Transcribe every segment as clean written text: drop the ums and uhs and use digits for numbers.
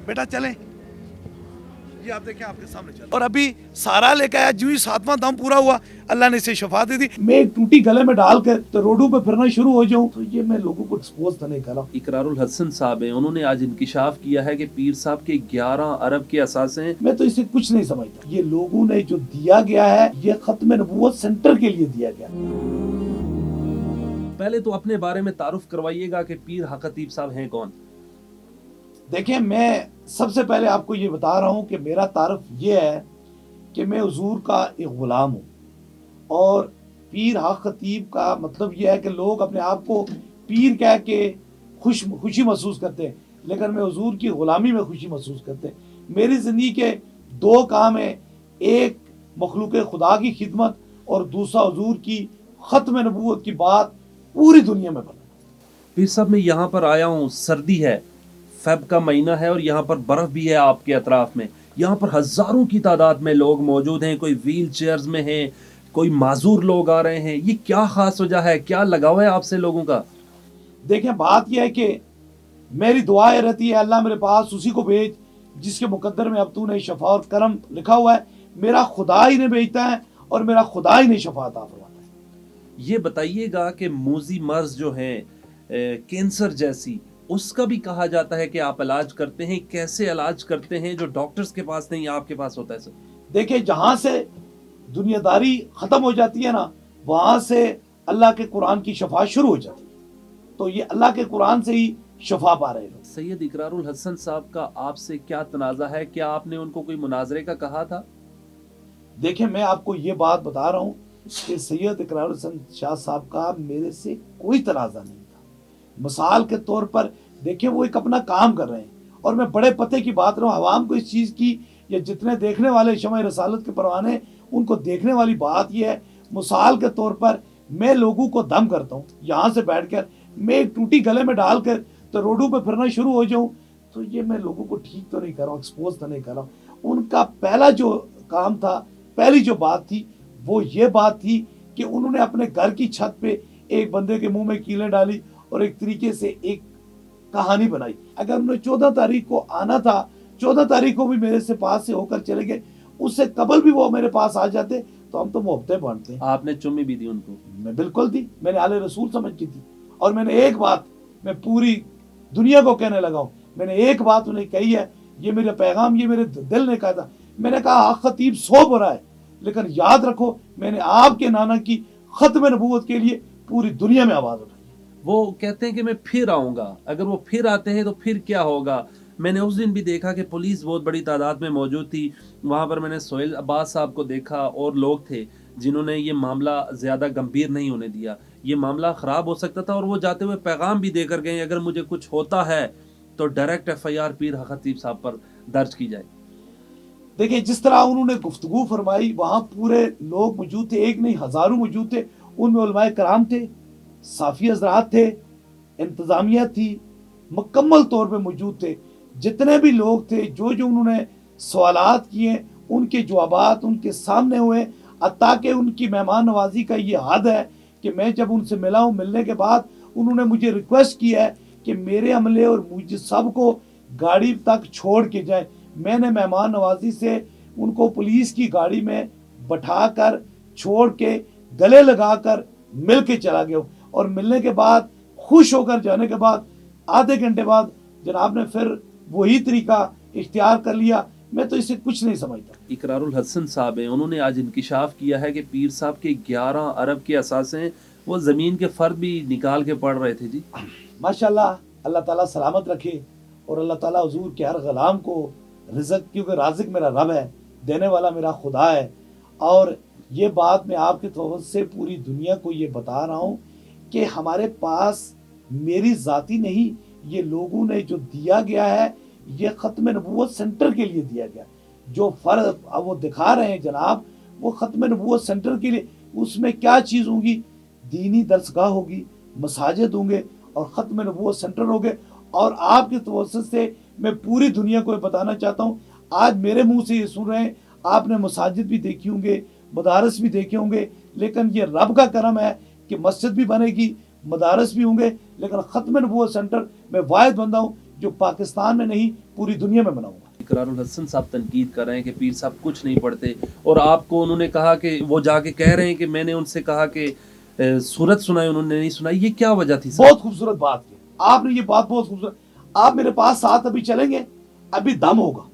बेटा चलें, ये आप देखें आपके सामने चल। और अभी सारा लेकर आया, जो ही 7वां दम पूरा हुआ अल्लाह ने इसे शफा दे दी। मैं एक टूटी गले में डाल कर तो रोडों पे फिरना शुरू हो जाऊं, तो ये मैं लोगों को एक्सपोज तो नहीं कर रहा। इकरारुल हसन साहब हैं, उन्होंने आज इंकिशाफ किया है कि पीर साहब के 11 अरब के असासे। मैं तो इसे कुछ नहीं समझता। ये लोगों ने जो दिया गया है, ये खत्म नबूवत सेंटर के लिए दिया गया। पहले तो अपने बारे में तारुफ करवाइएगा कि पीर हक खतीब साहब हैं कौन। देखें, मैं सबसे पहले आपको ये बता रहा हूँ कि मेरा तारुफ ये है कि मैं हुजूर का एक गुलाम हूँ, और पीर हक खतीब का मतलब ये है कि लोग अपने आप को पीर कह के खुशी महसूस करते हैं, लेकिन मैं हुजूर की गुलामी में खुशी महसूस करते हैं। मेरी ज़िंदगी के 2 काम हैं, एक मखलूक खुदा की खिदमत और दूसरा हुजूर की ख़त्म नबूवत की बात पूरी दुनिया में बनाना। पीर साहब मैं यहाँ पर आया हूँ, सर्दी है, फेब का महीना है और यहाँ पर बर्फ भी है आपके अतराफ में। यहाँ पर हजारों की तादाद में लोग मौजूद हैं, कोई व्हील चेयर्स में हैं, कोई माजूर लोग आ रहे हैं। ये क्या खास वजह है, क्या लगाव है आपसे लोगों का? देखें, बात यह है कि मेरी दुआएं रहती है, अल्लाह मेरे पास उसी को भेज जिसके मुकद्दर में अब तूने शफा और करम लिखा हुआ है। मेरा खुदा ही ने भेजता है और मेरा खुदा ही ने शफा अता फरमाता है। ये बताइएगा कि मूजी मर्ज जो है कैंसर जैसी, उसका भी कहा जाता है कि आप इलाज करते हैं। कैसे इलाज करते हैं जो डॉक्टर्स के पास नहीं आपके पास होता है? सर देखिए, जहां से दुनियादारी खत्म हो जाती है ना, वहां से अल्लाह के कुरान की शफा शुरू हो जाती है। तो ये अल्लाह के कुरान से ही शफा पा रहे लोग। सैयद इकरारुल हसन साहब का आपसे क्या तनाज़ा है? क्या आपने उनको कोई मुनाजरे का कहा था? देखिए, मैं आपको ये बात बता रहा हूँ कि सैयद इकरारुल हसन शाह साहब का मेरे से कोई तनाज़ा नहीं था। मिसाल के तौर पर देखिए, वो एक अपना काम कर रहे हैं, और मैं बड़े पते की बात रहा हूँ आवाम को इस चीज़ की, या जितने देखने वाले शमए रसालत के परवाने, उनको देखने वाली बात यह है, मिसाल के तौर पर मैं लोगों को दम करता हूँ यहाँ से बैठकर, मैं एक टूटी गले में डालकर तो रोडों पे फिरना शुरू हो जाऊँ, तो ये मैं लोगों को ठीक तो नहीं कर रहा हूँ, एक्सपोज तो नहीं कर रहा हूँ। उनका पहला जो काम था, पहली जो बात थी, वो ये बात थी कि उन्होंने अपने घर की छत पे एक बंदे के मुंह में कीलें डाली और एक तरीके से एक कहानी बनाई। अगर उन्हें 14 तारीख को आना था, 14 तारीख को भी मेरे से पास से होकर चले गए, उससे कबल भी वो मेरे पास आ जाते, तो हम तो मोहब्बतें बांटते हैं। आपने चुम्मी भी दी उनको? मैं बिल्कुल दी, मैंने आले रसूल समझ की थी। और मैंने एक बात मैं पूरी दुनिया को कहने लगा हूँ, मैंने एक बात उन्हें कही है, ये मेरा पैगाम, ये मेरे दिल ने कहा था। मैंने कहा, हक खतीब 100 बुरा है, लेकिन याद रखो मैंने आपके नाना की खत्म नबूवत के लिए पूरी दुनिया में आवाज़ उठाई। वो कहते हैं कि मैं फिर आऊँगा। अगर वो फिर आते हैं तो फिर क्या होगा? मैंने उस दिन भी देखा कि पुलिस बहुत बड़ी तादाद में मौजूद थी। वहाँ पर मैंने सोहेल अब्बास साहब को देखा और लोग थे जिन्होंने ये मामला ज़्यादा गंभीर नहीं होने दिया। ये मामला ख़राब हो सकता था, और वो जाते हुए पैगाम भी देकर गए, अगर मुझे कुछ होता है तो डायरेक्ट FIR पीर हक खतीब साहब पर दर्ज की जाए। देखिए, जिस तरह उन्होंने गुफ्तगू फरमाई, वहाँ पूरे लोग मौजूद थे, एक नहीं हज़ारों मौजूद थे। उनमें उलमाए कराम थे, साफ़ी हज़रात थे, इंतज़ामिया थी, मुकम्मल तौर पे मौजूद थे। जितने भी लोग थे, जो जो उन्होंने सवालात किए, उनके जवाबात उनके सामने हुए। ताकि उनकी मेहमान नवाजी का ये हद है कि मैं जब उनसे मिला हूँ, मिलने के बाद उन्होंने मुझे रिक्वेस्ट किया है कि मेरे अमले और मुझे सबको गाड़ी तक छोड़ के जाए। मैंने मेहमान नवाजी से उनको पुलिस की गाड़ी में बैठा कर छोड़ के गले लगा कर मिल के चला गया। और मिलने के बाद खुश होकर जाने के बाद आधे घंटे बाद जनाब ने फिर वही तरीका इख्तियार कर लिया। मैं तो इसे कुछ नहीं समझता। इकरारुल हसन साहब हैं, उन्होंने आज इंकिशाफ किया है कि पीर साहब के 11 अरब के असासे वो ज़मीन के फ़र्द भी निकाल के पढ़ रहे थे। जी माशाल्लाह, अल्लाह ताला सलामत रखे, और अल्लाह ताला हुजूर के हर ग़ुलाम को रिज़्क़, क्योंकि राज़िक मेरा रब है, देने वाला मेरा खुदा है। और ये बात मैं आपके तवज्जुह से पूरी दुनिया को ये बता रहा हूँ कि हमारे पास मेरी ज़ाती नहीं, ये लोगों ने जो दिया गया है, ये ख़त्म नबूवत सेंटर के लिए दिया गया। जो फ़र्क अब वो दिखा रहे हैं जनाब, वो ख़त्म नबूवत सेंटर के लिए। उसमें क्या चीज़ होगी? दीनी दरसगाह होगी, मसाजिद होंगे और ख़त्म नबूवत सेंटर होंगे। और आपके तवज्जुह से मैं पूरी दुनिया को बताना चाहता हूँ, आज मेरे मुंह से ये सुन रहे हैं, आपने मसाजिद भी देखी होंगे, मदारस भी देखे होंगे, लेकिन ये रब का करम है कि मस्जिद भी बनेगी, मदारस भी होंगे, लेकिन ख़त्म नबूवत सेंटर मैं वाहिद बंदा हूँ जो पाकिस्तान में नहीं पूरी दुनिया में बनाऊंगा। इकरारुल हसन साहब तनकीद कर रहे हैं कि पीर साहब कुछ नहीं पढ़ते, और आपको उन्होंने कहा कि वो जाके कह रहे हैं कि मैंने उनसे कहा कि सूरत सुनाई, उन्होंने नहीं सुनाई। ये क्या वजह थी? बहुत खूबसूरत बात की आपने, ये बात बहुत खूबसूरत। आप मेरे पास साथ अभी चलेंगे, अभी दम होगा,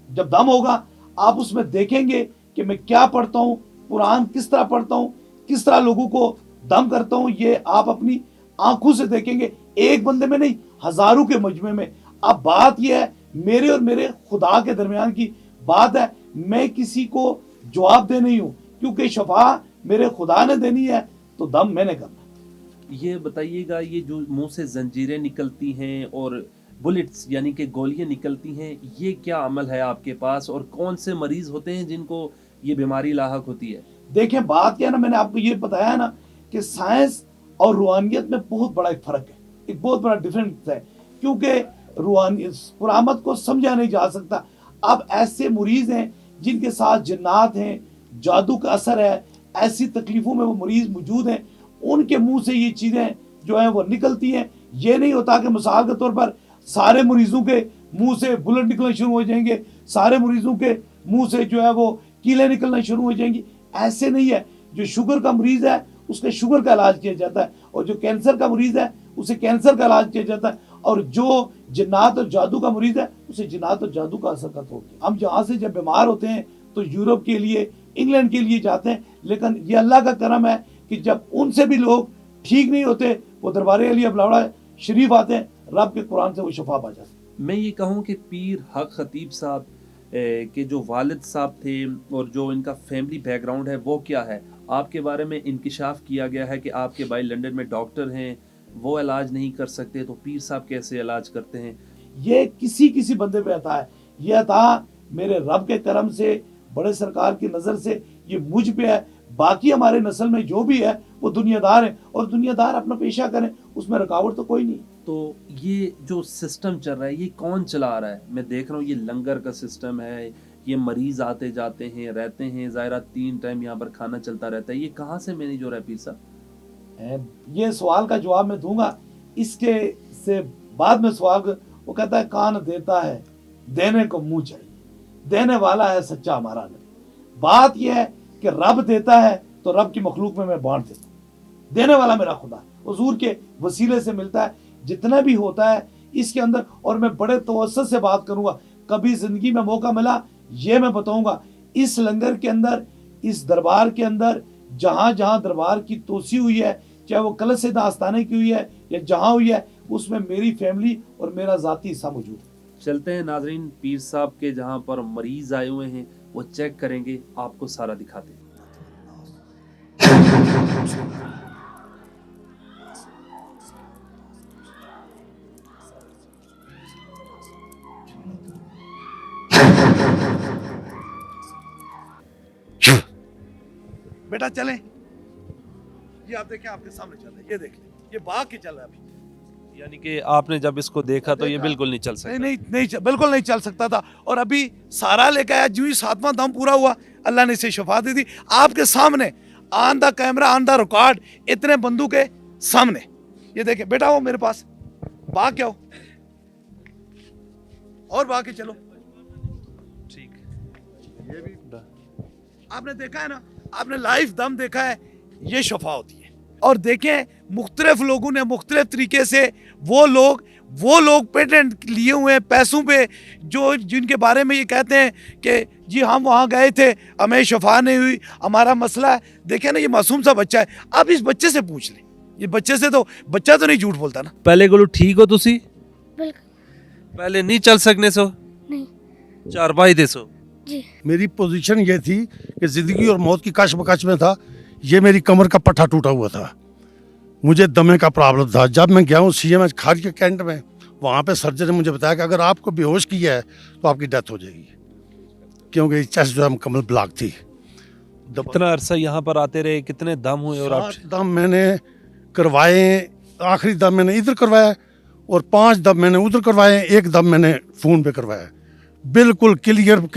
जब दम होगा आप उसमें देखेंगे कि मैं क्या पढ़ता हूँ, कुरान किस तरह पढ़ता हूँ, किस तरह लोगों को दम करता हूँ, ये आप अपनी आंखों से देखेंगे, एक बंदे में नहीं हजारों के मजमे में। अब बात यह है मेरे और मेरे खुदा के दरमियान की बात है, मैं किसी को जवाब दे नहीं हूँ, क्योंकि शफा मेरे खुदा ने देनी है तो दम मैंने करना। ये बताइएगा, ये जो मुंह से जंजीरें निकलती हैं और बुलेट्स यानी कि गोलियां निकलती हैं, ये क्या अमल है आपके पास, और कौन से मरीज होते हैं जिनको ये बीमारी लाहक होती है? देखें बात क्या है ना, मैंने आपको ये बताया ना कि साइंस और रूहानियत में बहुत बड़ा एक फर्क है, एक बहुत बड़ा डिफरेंस है, क्योंकि रूहानियत कुरामत को समझा नहीं जा सकता। अब ऐसे मरीज हैं जिनके साथ जिन्नात हैं, जादू का असर है, ऐसी तकलीफों में वो मरीज मौजूद हैं, उनके मुंह से ये चीजें जो है वो निकलती हैं। ये नहीं होता कि मिसाल के तौर पर सारे मरीजों के मुंह से बुलेट निकलना शुरू हो जाएंगे, सारे मरीजों के मुंह से जो है वो कीलें निकलना शुरू हो जाएंगी, ऐसे नहीं है। जो शुगर का मरीज है उसके शुगर का इलाज किया जाता है, और जो कैंसर का मरीज है उसे कैंसर का इलाज किया जाता है, और जो जिन्नात और जादू का मरीज है उसे जिन्नात और जादू का असर खत्म हो गया। हम जहाँ से जब बीमार होते हैं तो यूरोप के लिए, इंग्लैंड के लिए जाते हैं, लेकिन ये अल्लाह का करम है कि जब उनसे भी लोग ठीक नहीं होते वो दरबार अली अबलाड़ा शरीफ आते हैं, रब के कुरान से वो शफा पा जाते हैं। मैं ये कहूँ कि पीर हक खतीब साहब के जो वालिद साहब थे और जो इनका फैमिली बैकग्राउंड है वो क्या है, आपके बारे में इंकिशाफ किया गया है कि आपके भाई लंदन में डॉक्टर हैं, वो इलाज नहीं कर सकते, तो पीर साहब कैसे इलाज करते हैं? ये किसी किसी बंदे पे अता है, ये अता मेरे रब के करम से, बड़े सरकार की नज़र से ये मुझ पे है। बाकी हमारे नस्ल में जो भी है वो दुनियादार है, और दुनियादार अपना पेशा करें, उसमें रुकावट तो कोई नहीं। तो ये जो सिस्टम चल रहा है ये कौन चला रहा है? मैं देख रहा हूँ ये लंगर का सिस्टम है, ये मरीज आते जाते हैं रहते हैं, ज़ाहिरा 3 टाइम यहाँ पर खाना चलता रहता है, ये कहाँ से मैनेज हो रहा है पीर साहब? ये सवाल का जवाब मैं दूंगा, इसके से बाद में सवाल। वो कहता है कान देता है देने को मुंह चाहिए, देने वाला है सच्चा हमारा नबी। बात यह है कि रब देता है तो रब की मखलूक में मैं बांट देता हूँ, देने वाला मेरा खुदा हुजूर के वसीले से मिलता है जितना भी होता है इसके अंदर। और मैं बड़े तवज्जुह से बात करूंगा, कभी जिंदगी में मौका मिला ये मैं बताऊंगा, इस लंगर के अंदर, इस दरबार के अंदर जहां जहां दरबार की तोसी हुई है, चाहे वो कलश दास्ताने की हुई है या जहां हुई है, उसमें मेरी फैमिली और मेरा जाती हिस्सा मौजूद है। चलते हैं नाजरीन, पीर साहब के जहाँ पर मरीज आए हुए हैं वो चेक करेंगे, आपको सारा दिखाते हैं। बेटा चलें, ये आप देखें आपके सामने चल रहा है, ये देख लें, ये भाग के चल रहा है अभी। यानी कि आपने जब इसको देखा तो ये बिल्कुल नहीं चल सकता? नहीं बिल्कुल नहीं चल सकता था, और अभी सारा लेकर आया, जो ही 7वां दम पूरा हुआ अल्लाह ने इसे शफा दी थी आपके सामने, on the camera, on the record, इतने बंदू के सामने। ये देखें बेटा, वो मेरे पास भाग के आओ और भाग के चलो। ठीक, ये भी आपने देखा है ना, आपने लाइव दम देखा है, ये शफा होती है। और देखें मुख्तलिफ लोगों ने मुख्तलिफ तरीके से, वो लोग पेटेंट लिए हुए हैं पैसों पे, जो जिनके बारे में ये कहते हैं कि जी हम वहाँ गए थे, हमें शफा नहीं हुई, हमारा मसला है। देखें ना, ये मासूम सा बच्चा है, अब इस बच्चे से पूछ लें, ये बच्चे से तो बच्चा तो नहीं झूठ बोलता ना। पहले गोलू ठीक हो तुसी? बिल्कुल पहले नहीं चल सकने सो? नहीं चारपाई दे सो? जी। मेरी पोजीशन ये थी कि ज़िंदगी और मौत की कशमकश में था। ये मेरी कमर का पट्टा टूटा हुआ था, मुझे दमे का प्रॉब्लम था। जब मैं गया हूँ CMH खार के कैंट में, वहाँ पे सर्जन ने मुझे बताया कि अगर आपको बेहोश किया है तो आपकी डेथ हो जाएगी, क्योंकि चेस्ट जो है मुकम्मल ब्लॉक थी। कितना अरसा यहाँ पर आते रहे, कितने दम हुए? और आप 7 दम मैंने करवाए, आखिरी दम मैंने इधर करवाया और 5 दम मैंने उधर करवाए, 1 दम मैंने फ़ोन पे करवाया, बिल्कुल क्लियर।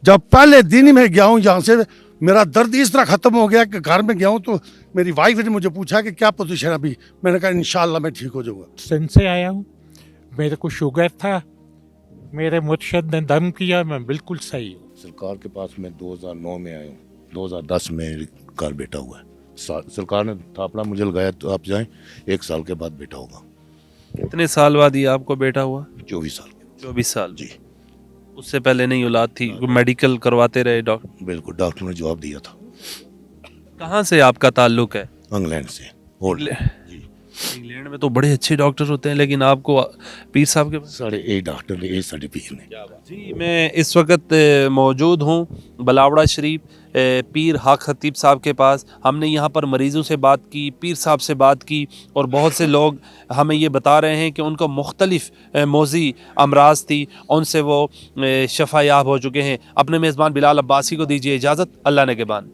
जब पहले दिन ही मैं गया हूँ यहाँ से मेरा दर्द इस तरह ख़त्म हो गया कि घर में गया हूँ तो मेरी वाइफ ने मुझे पूछा कि क्या पोजीशन है अभी, मैंने कहा इंशाल्लाह मैं ठीक हो जाऊँगा। सिंध से आया हूँ, मेरे को शुगर था, मेरे मुर्शद ने दम किया, मैं बिल्कुल सही हूँ। सरकार के पास मैं 2009 में आया हूँ, 2010 में कार बेटा हुआ है। सरकार ने थापड़ा मुझे लगाया तो आप जाएं, 1 साल के बाद बेटा होगा। कितने साल बाद ये आपको बेटा हुआ? 24 साल के। 24 साल जी उससे पहले नहीं औलाद थी? मेडिकल करवाते रहे डॉक्टर? बिल्कुल, डॉक्टर ने जवाब दिया था। कहाँ से आपका ताल्लुक है? इंग्लैंड से। और जी इंग्लैंड में तो बड़े अच्छे डॉक्टर होते हैं, लेकिन आपको पीर साहब के पास? साढ़े एक डॉक्टर ने, एक साढ़े पीर ने। जी, मैं इस वक्त मौजूद हूँ बलावड़ा शरीफ पीर हाक खतीब साहब के पास। हमने यहाँ पर मरीज़ों से बात की, पीर साहब से बात की, और बहुत से लोग हमें ये बता रहे हैं कि उनको मुख्तलिफ मौज़ी अमराज थी, उनसे वो शफ़ा याब हो चुके हैं। अपने मेज़बान बिलाल अब्बासी को दीजिए इजाज़त। अल्लाह ने के बान।